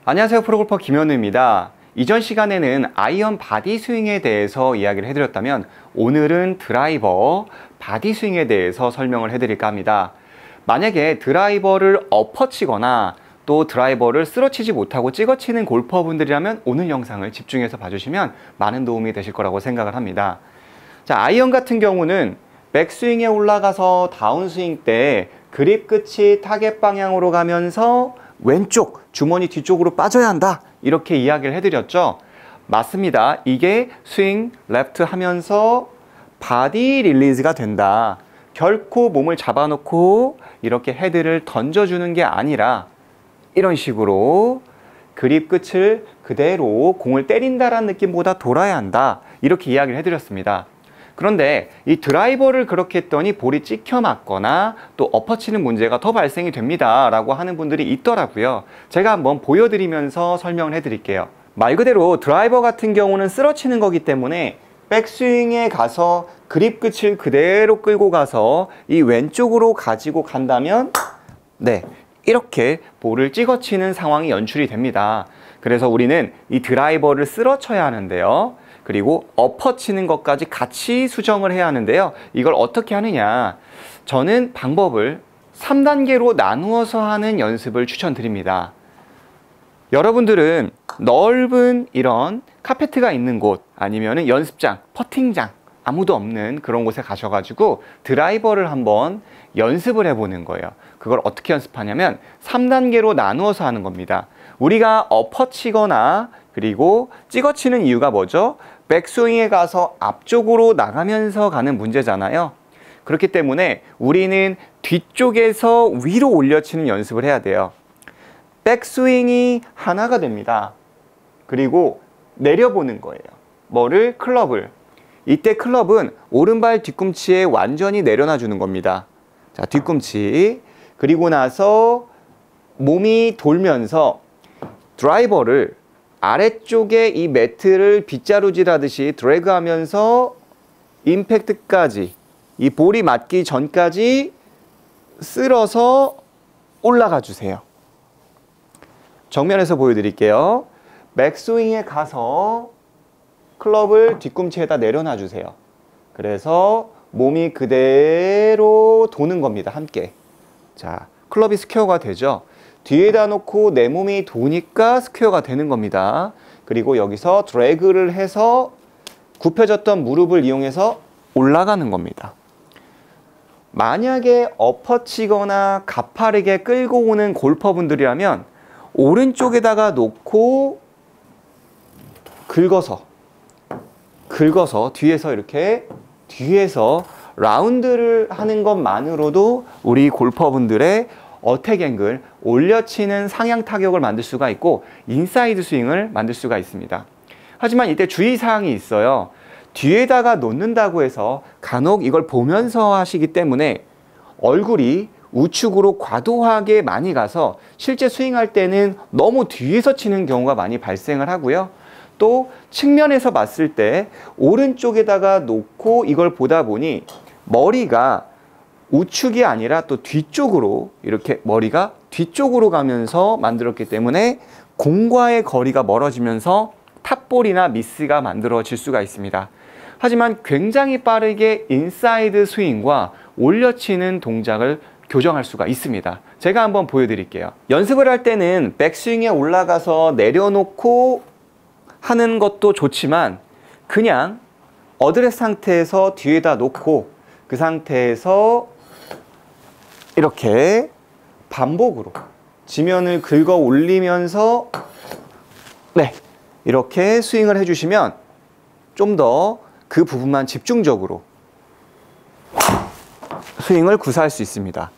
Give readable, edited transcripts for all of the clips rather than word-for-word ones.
안녕하세요, 프로골퍼 김현우입니다. 이전 시간에는 아이언 바디 스윙에 대해서 이야기를 해드렸다면 오늘은 드라이버 바디 스윙에 대해서 설명을 해드릴까 합니다. 만약에 드라이버를 엎어치거나 또 드라이버를 쓰러치지 못하고 찍어치는 골퍼분들이라면 오늘 영상을 집중해서 봐주시면 많은 도움이 되실 거라고 생각을 합니다. 자, 아이언 같은 경우는 백스윙에 올라가서 다운스윙 때 그립 끝이 타겟 방향으로 가면서 왼쪽 주머니 뒤쪽으로 빠져야 한다, 이렇게 이야기를 해드렸죠. 맞습니다. 이게 스윙 레프트 하면서 바디 릴리즈가 된다. 결코 몸을 잡아놓고 이렇게 헤드를 던져주는 게 아니라 이런 식으로 그립 끝을 그대로 공을 때린다라는 느낌보다 돌아야 한다, 이렇게 이야기를 해드렸습니다. 그런데 이 드라이버를 그렇게 했더니 볼이 찍혀 맞거나 또 엎어치는 문제가 더 발생이 됩니다 라고 하는 분들이 있더라고요. 제가 한번 보여드리면서 설명을 해드릴게요. 말 그대로 드라이버 같은 경우는 쓰러치는 거기 때문에 백스윙에 가서 그립 끝을 그대로 끌고 가서 이 왼쪽으로 가지고 간다면 이렇게 볼을 찍어치는 상황이 연출이 됩니다. 그래서 우리는 이 드라이버를 쓰러쳐야 하는데요. 그리고 엎어치는 것까지 같이 수정을 해야 하는데요. 이걸 어떻게 하느냐, 저는 방법을 3단계로 나누어서 하는 연습을 추천드립니다. 여러분들은 넓은 이런 카페트가 있는 곳 아니면 연습장, 퍼팅장 아무도 없는 그런 곳에 가셔가지고 드라이버를 한번 연습을 해보는 거예요. 그걸 어떻게 연습하냐면 3단계로 나누어서 하는 겁니다. 우리가 엎어치거나 그리고 찍어치는 이유가 뭐죠? 백스윙에 가서 앞쪽으로 나가면서 가는 문제잖아요. 그렇기 때문에 우리는 뒤쪽에서 위로 올려치는 연습을 해야 돼요. 백스윙이 하나가 됩니다. 그리고 내려보는 거예요. 뭐를? 클럽을. 이때 클럽은 오른발 뒤꿈치에 완전히 내려놔 주는 겁니다. 자, 뒤꿈치. 그리고 나서 몸이 돌면서 드라이버를 아래쪽에 이 매트를 빗자루질 하듯이 드래그 하면서 임팩트까지, 이 볼이 맞기 전까지 쓸어서 올라가 주세요. 정면에서 보여드릴게요. 백스윙에 가서 클럽을 뒤꿈치에다 내려놔 주세요. 그래서 몸이 그대로 도는 겁니다. 함께. 자, 클럽이 스퀘어가 되죠. 뒤에다 놓고 내 몸이 도니까 스퀘어가 되는 겁니다. 그리고 여기서 드래그를 해서 굽혀졌던 무릎을 이용해서 올라가는 겁니다. 만약에 엎어치거나 가파르게 끌고 오는 골퍼분들이라면 오른쪽에다가 놓고 긁어서 뒤에서 이렇게 라운드를 하는 것만으로도 우리 골퍼분들의 어택 앵글, 올려치는 상향 타격을 만들 수가 있고 인사이드 스윙을 만들 수가 있습니다. 하지만 이때 주의사항이 있어요. 뒤에다가 놓는다고 해서 간혹 이걸 보면서 하시기 때문에 얼굴이 우측으로 과도하게 많이 가서 실제 스윙할 때는 너무 뒤에서 치는 경우가 많이 발생을 하고요. 또 측면에서 봤을 때 오른쪽에다가 놓고 이걸 보다 보니 머리가 우측이 아니라 또 뒤쪽으로, 이렇게 머리가 뒤쪽으로 가면서 만들었기 때문에 공과의 거리가 멀어지면서 탑볼이나 미스가 만들어질 수가 있습니다. 하지만 굉장히 빠르게 인사이드 스윙과 올려치는 동작을 교정할 수가 있습니다. 제가 한번 보여드릴게요. 연습을 할 때는 백스윙에 올라가서 내려놓고 하는 것도 좋지만 그냥 어드레스 상태에서 뒤에다 놓고 그 상태에서 이렇게 반복으로 지면을 긁어 올리면서 이렇게 스윙을 해주시면 좀 더 그 부분만 집중적으로 스윙을 구사할 수 있습니다.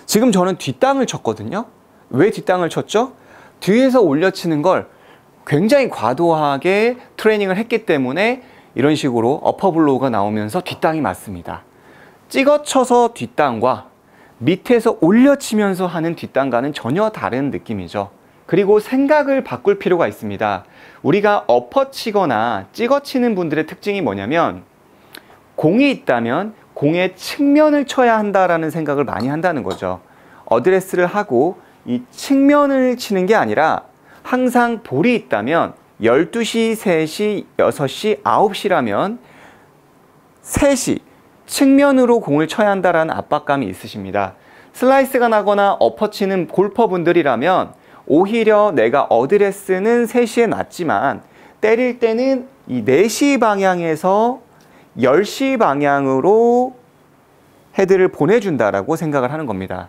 지금 저는 뒷땅을 쳤거든요. 왜 뒷땅을 쳤죠? 뒤에서 올려치는 걸 굉장히 과도하게 트레이닝을 했기 때문에 이런 식으로 어퍼블로우가 나오면서 뒷땅이 맞습니다. 찍어쳐서 뒷땅과 밑에서 올려치면서 하는 뒷땅과는 전혀 다른 느낌이죠. 그리고 생각을 바꿀 필요가 있습니다. 우리가 엎어치거나 찍어치는 분들의 특징이 뭐냐면 공이 있다면 공의 측면을 쳐야 한다라는 생각을 많이 한다는 거죠. 어드레스를 하고 이 측면을 치는 게 아니라 항상 볼이 있다면 12시, 3시, 6시, 9시라면 3시 측면으로 공을 쳐야 한다는 압박감이 있으십니다. 슬라이스가 나거나 엎어치는 골퍼분들이라면 오히려 내가 어드레스는 3시에 놨지만 때릴 때는 이 4시 방향에서 10시 방향으로 헤드를 보내준다라고 생각을 하는 겁니다.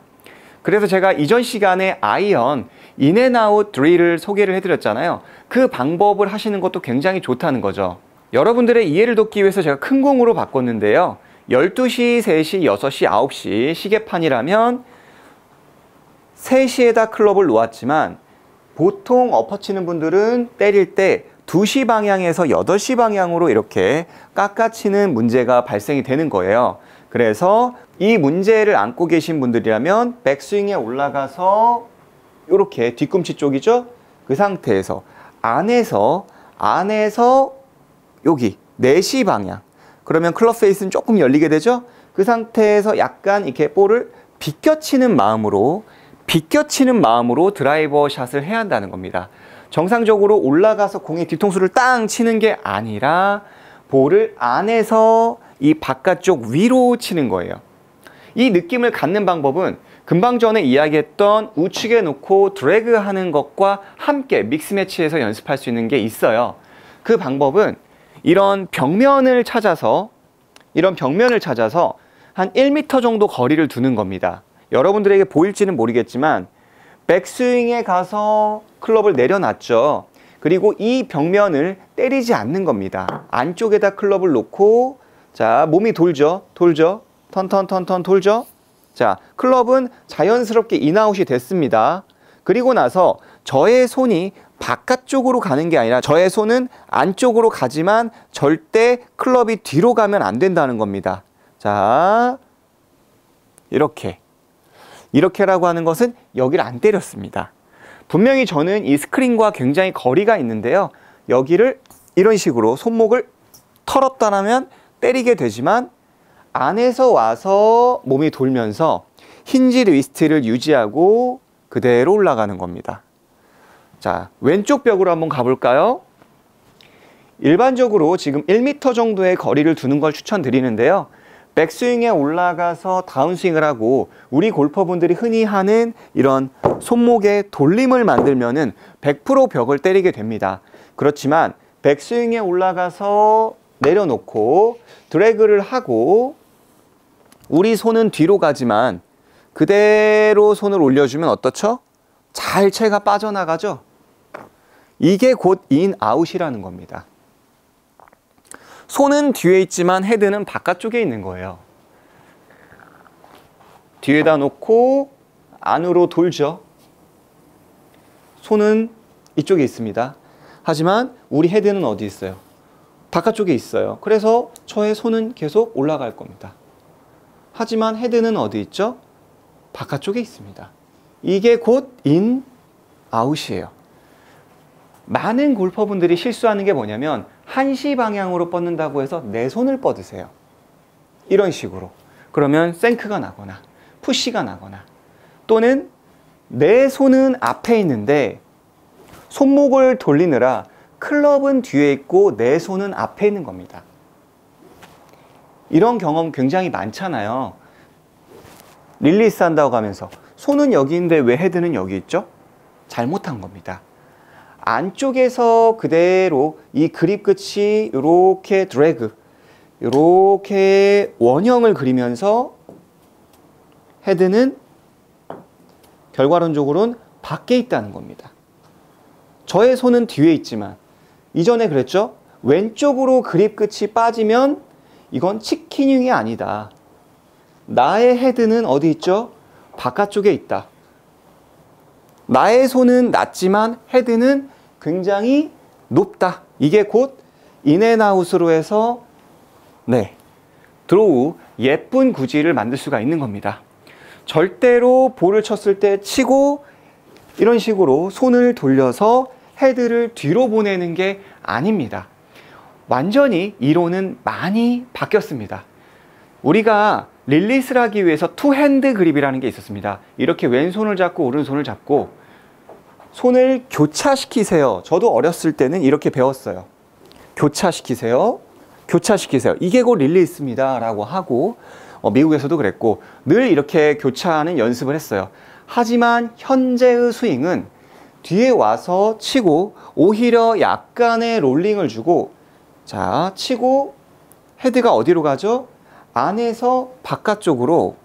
그래서 제가 이전 시간에 아이언 인앤아웃 드릴을 소개를 해드렸잖아요. 그 방법을 하시는 것도 굉장히 좋다는 거죠. 여러분들의 이해를 돕기 위해서 제가 큰 공으로 바꿨는데요. 12시, 3시, 6시, 9시 시계판이라면 3시에다 클럽을 놓았지만 보통 엎어치는 분들은 때릴 때 2시 방향에서 8시 방향으로 이렇게 깎아치는 문제가 발생이 되는 거예요. 그래서 이 문제를 안고 계신 분들이라면 백스윙에 올라가서 이렇게 뒤꿈치 쪽이죠? 그 상태에서 안에서 여기 4시 방향, 그러면 클럽 페이스는 조금 열리게 되죠? 그 상태에서 약간 이렇게 볼을 비껴치는 마음으로 드라이버 샷을 해야 한다는 겁니다. 정상적으로 올라가서 공의 뒤통수를 땅 치는 게 아니라 볼을 안에서 이 바깥쪽 위로 치는 거예요. 이 느낌을 갖는 방법은 금방 전에 이야기했던 우측에 놓고 드래그 하는 것과 함께 믹스 매치해서 연습할 수 있는 게 있어요. 그 방법은 이런 벽면을 찾아서 한 1m 정도 거리를 두는 겁니다. 여러분들에게 보일지는 모르겠지만 백스윙에 가서 클럽을 내려놨죠. 그리고 이 벽면을 때리지 않는 겁니다. 안쪽에다 클럽을 놓고 자, 몸이 돌죠. 턴 돌죠. 자, 클럽은 자연스럽게 인아웃이 됐습니다. 그리고 나서 저의 손이 바깥쪽으로 가는 게 아니라 저의 손은 안쪽으로 가지만 절대 클럽이 뒤로 가면 안 된다는 겁니다. 자, 이렇게라고 하는 것은 여기를 안 때렸습니다. 분명히 저는 이 스크린과 굉장히 거리가 있는데요. 여기를 이런 식으로 손목을 털었다면 때리게 되지만 안에서 와서 몸이 돌면서 힌지 리스트를 유지하고 그대로 올라가는 겁니다. 자, 왼쪽 벽으로 한번 가볼까요? 일반적으로 지금 1m 정도의 거리를 두는 걸 추천드리는데요. 백스윙에 올라가서 다운스윙을 하고 우리 골퍼분들이 흔히 하는 이런 손목에 돌림을 만들면은 100% 벽을 때리게 됩니다. 그렇지만 백스윙에 올라가서 내려놓고 드래그를 하고 우리 손은 뒤로 가지만 그대로 손을 올려주면 어떻죠? 잘 채가 빠져나가죠? 이게 곧 인아웃이라는 겁니다. 손은 뒤에 있지만 헤드는 바깥쪽에 있는 거예요. 뒤에다 놓고 안으로 돌죠. 손은 이쪽에 있습니다. 하지만 우리 헤드는 어디 있어요? 바깥쪽에 있어요. 그래서 저의 손은 계속 올라갈 겁니다. 하지만 헤드는 어디 있죠? 바깥쪽에 있습니다. 이게 곧 인아웃이에요. 많은 골퍼분들이 실수하는 게 뭐냐면 1시 방향으로 뻗는다고 해서 내 손을 뻗으세요. 이런 식으로. 그러면 생크가 나거나 푸시가 나거나 또는 내 손은 앞에 있는데 손목을 돌리느라 클럽은 뒤에 있고 내 손은 앞에 있는 겁니다. 이런 경험 굉장히 많잖아요. 릴리스 한다고 하면서 손은 여기 있는데 왜 헤드는 여기 있죠? 잘못한 겁니다. 안쪽에서 그대로 이 그립 끝이 이렇게 드래그, 이렇게 원형을 그리면서 헤드는 결과론적으로는 밖에 있다는 겁니다. 저의 손은 뒤에 있지만 이전에 그랬죠? 왼쪽으로 그립 끝이 빠지면 이건 치킨윙이 아니다. 나의 헤드는 어디 있죠? 바깥쪽에 있다. 나의 손은 낮지만 헤드는 굉장히 높다. 이게 곧 인앤아웃으로 해서 드로우, 예쁜 구질을 만들 수가 있는 겁니다. 절대로 볼을 쳤을 때 치고 이런 식으로 손을 돌려서 헤드를 뒤로 보내는 게 아닙니다. 완전히 이론은 많이 바뀌었습니다. 우리가 릴리스를 하기 위해서 투핸드 그립이라는 게 있었습니다. 이렇게 왼손을 잡고 오른손을 잡고 손을 교차시키세요. 저도 어렸을 때는 이렇게 배웠어요. 교차시키세요. 교차시키세요. 이게 곧 릴리스입니다. 라고 하고 미국에서도 그랬고 늘 이렇게 교차하는 연습을 했어요. 하지만 현재의 스윙은 뒤에 와서 치고 오히려 약간의 롤링을 주고 자 치고 헤드가 어디로 가죠? 안에서 바깥쪽으로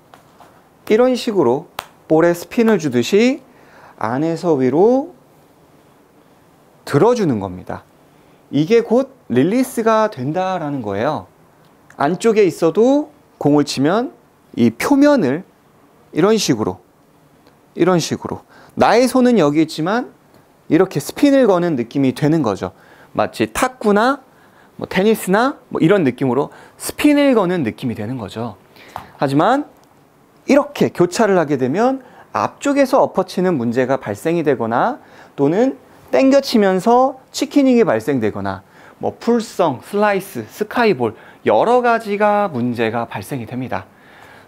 이런 식으로 볼에 스핀을 주듯이 안에서 위로 들어주는 겁니다. 이게 곧 릴리스가 된다라는 거예요. 안쪽에 있어도 공을 치면 이 표면을 이런 식으로 나의 손은 여기 있지만 이렇게 스핀을 거는 느낌이 되는 거죠. 마치 탁구나 뭐 테니스나 뭐 이런 느낌으로 스핀을 거는 느낌이 되는 거죠. 하지만 이렇게 교차를 하게 되면 앞쪽에서 엎어치는 문제가 발생이 되거나 또는 땡겨치면서 치키닝이 발생되거나 뭐 풀성, 슬라이스, 스카이볼 여러 가지가 문제가 발생이 됩니다.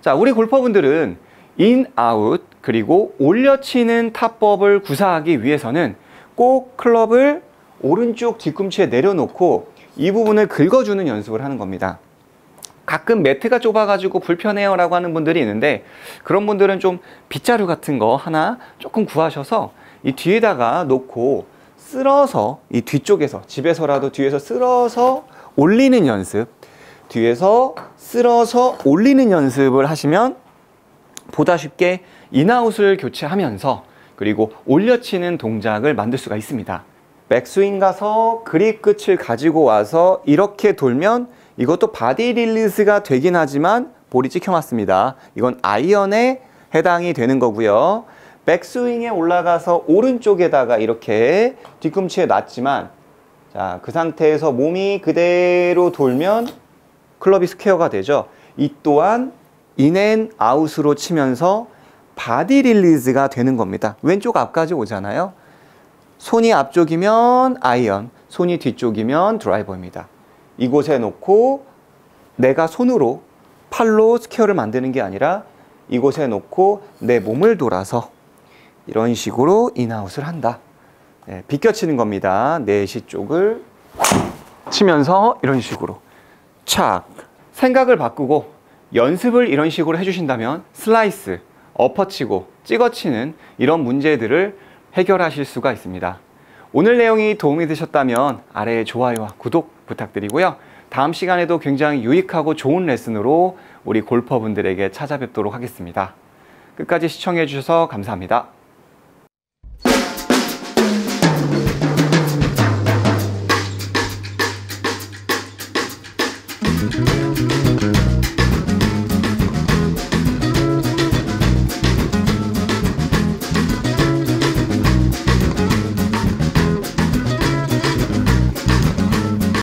자, 우리 골퍼분들은 인, 아웃 그리고 올려치는 타법을 구사하기 위해서는 꼭 클럽을 오른쪽 뒤꿈치에 내려놓고 이 부분을 긁어주는 연습을 하는 겁니다. 가끔 매트가 좁아가지고 불편해요 라고 하는 분들이 있는데 그런 분들은 좀 빗자루 같은 거 하나 조금 구하셔서 이 뒤에다가 놓고 쓸어서 이 뒤쪽에서 집에서라도 뒤에서 쓸어서 올리는 연습 뒤에서 쓸어서 올리는 연습을 하시면 보다 쉽게 인아웃을 교체하면서 그리고 올려치는 동작을 만들 수가 있습니다. 백스윙 가서 그립 끝을 가지고 와서 이렇게 돌면 이것도 바디 릴리스가 되긴 하지만 볼이 찍혀 맞습니다. 이건 아이언에 해당이 되는 거고요. 백스윙에 올라가서 오른쪽에다가 이렇게 뒤꿈치에 놨지만 자, 그 상태에서 몸이 그대로 돌면 클럽이 스퀘어가 되죠. 이 또한 인앤아웃으로 치면서 바디 릴리즈가 되는 겁니다. 왼쪽 앞까지 오잖아요. 손이 앞쪽이면 아이언, 손이 뒤쪽이면 드라이버입니다. 이곳에 놓고 내가 손으로 팔로 스퀘어를 만드는 게 아니라 이곳에 놓고 내 몸을 돌아서 이런 식으로 인아웃을 한다. 네, 비껴치는 겁니다. 내시 쪽을 치면서 이런 식으로 착 생각을 바꾸고 연습을 이런 식으로 해주신다면 슬라이스, 엎어치고 찍어치는 이런 문제들을 해결하실 수가 있습니다. 오늘 내용이 도움이 되셨다면 아래에 좋아요와 구독 부탁드리고요. 다음 시간에도 굉장히 유익하고 좋은 레슨으로 우리 골퍼분들에게 찾아뵙도록 하겠습니다. 끝까지 시청해 주셔서 감사합니다.